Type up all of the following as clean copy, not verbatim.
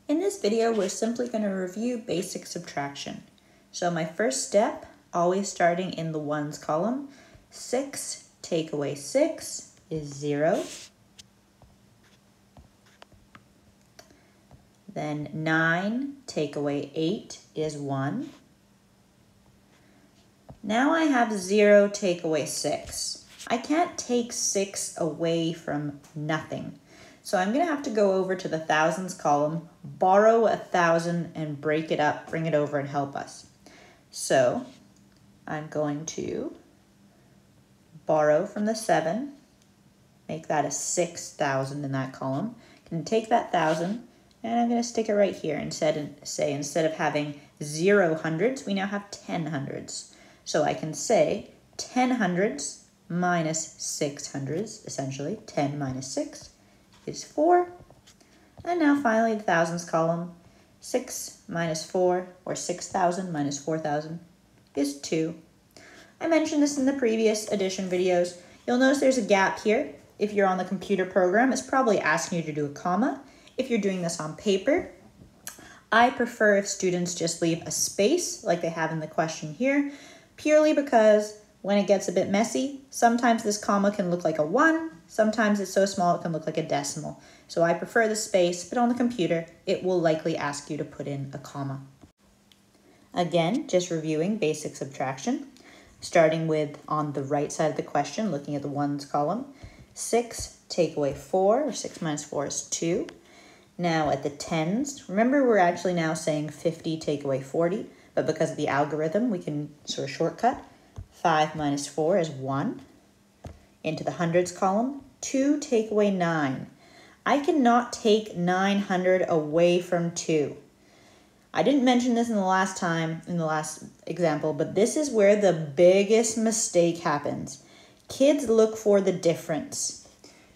In this video, we're simply going to review basic subtraction. So my first step, always starting in the ones column, 6 take away 6 is 0. Then 9 take away 8 is 1. Now I have 0 take away 6. I can't take 6 away from nothing. So I'm going to have to go over to the thousands column, borrow 1,000 and break it up, bring it over and help us. So I'm going to borrow from the 7, make that a 6,000 in that column. I'm going to take that 1,000 and I'm going to stick it right here instead of having 0 hundreds, we now have 10 hundreds. So I can say 10 hundreds minus 6 hundreds, essentially 10 minus 6 is 4. And now finally the thousands column, 6 minus 4, or 6,000 minus 4,000 is 2. I mentioned this in the previous addition videos. You'll notice there's a gap here. If you're on the computer program, it's probably asking you to do a comma. If you're doing this on paper, I prefer if students just leave a space like they have in the question here, purely because when it gets a bit messy, sometimes this comma can look like a 1, sometimes it's so small it can look like a decimal. So I prefer the space, but on the computer, it will likely ask you to put in a comma. Again, just reviewing basic subtraction, starting with on the right side of the question, looking at the ones column, 6 take away 4, or 6 minus 4 is 2. Now at the tens, remember we're actually now saying 50 take away 40, but because of the algorithm, we can sort of shortcut. 5 minus 4 is 1. Into the hundreds column, 2 take away 9. I cannot take 900 away from 2. I didn't mention this in the last example, but this is where the biggest mistake happens. Kids look for the difference.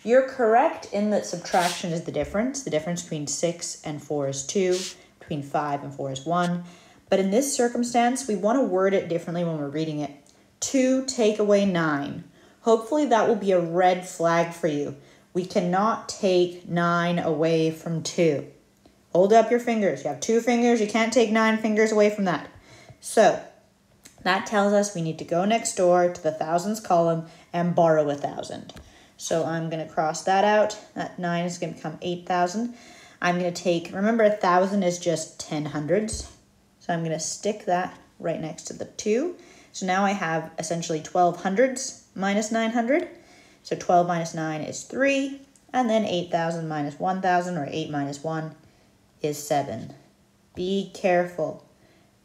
You're correct in that subtraction is the difference. The difference between 6 and 4 is 2, between 5 and 4 is 1. But in this circumstance, we want to word it differently when we're reading it. 2 take away 9. Hopefully that will be a red flag for you. We cannot take 9 away from 2. Hold up your fingers. You have 2 fingers. You can't take 9 fingers away from that. So that tells us we need to go next door to the thousands column and borrow 1,000. So I'm going to cross that out. That 9 is going to become 8,000. I'm going to take, remember 1,000 is just 10 hundreds. So I'm going to stick that right next to the 2. So now I have essentially 12 hundreds minus 900. So 12 minus 9 is 3. And then 8,000 minus 1,000, or 8 minus 1, is 7. Be careful.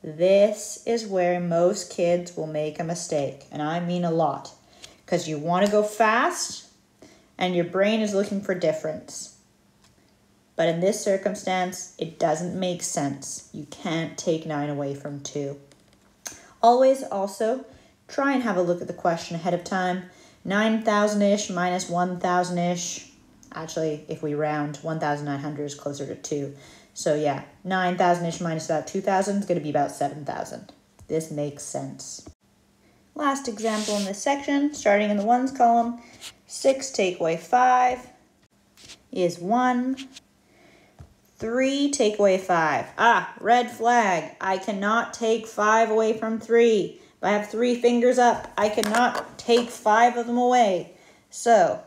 This is where most kids will make a mistake. And I mean a lot. Because you want to go fast and your brain is looking for difference. But in this circumstance, it doesn't make sense. You can't take 9 away from 2. Always also try and have a look at the question ahead of time. 9,000-ish minus 1,000-ish. Actually, if we round, 1,900 is closer to 2. So yeah, 9,000-ish minus about 2,000 is going to be about 7,000. This makes sense. Last example in this section, starting in the ones column, 6 take away 5 is 1. 3 take away 5. Red flag. I cannot take 5 away from 3. If I have 3 fingers up, I cannot take 5 of them away. So,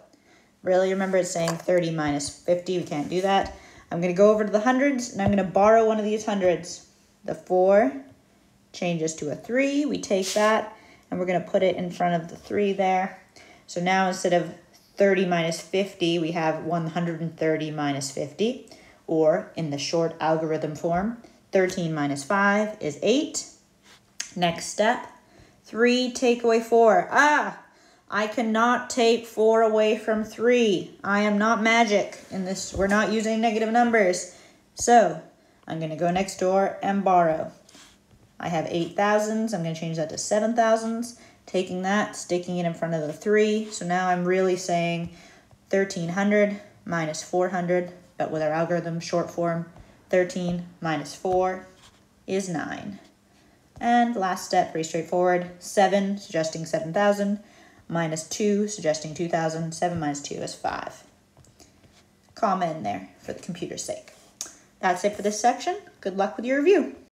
really remember it's saying 30 minus 50. We can't do that. I'm going to go over to the hundreds, and I'm going to borrow one of these hundreds. The 4 changes to a 3. We take that, and we're going to put it in front of the 3 there. So now instead of 30 minus 50, we have 130 minus 50. Or in the short algorithm form, 13 minus 5 is 8. Next step, 3 take away 4. I cannot take 4 away from 3. I am not magic in this. We're not using negative numbers. So I'm going to go next door and borrow. I have 8,000s. I'm going to change that to 7,000s. Taking that, sticking it in front of the 3. So now I'm really saying 1,300 minus 400. But with our algorithm short form, 13 minus 4 is 9. And last step, pretty straightforward, 7, suggesting 7,000, minus 2, suggesting 2,000, 7 minus 2 is 5. Comma in there for the computer's sake. That's it for this section. Good luck with your review.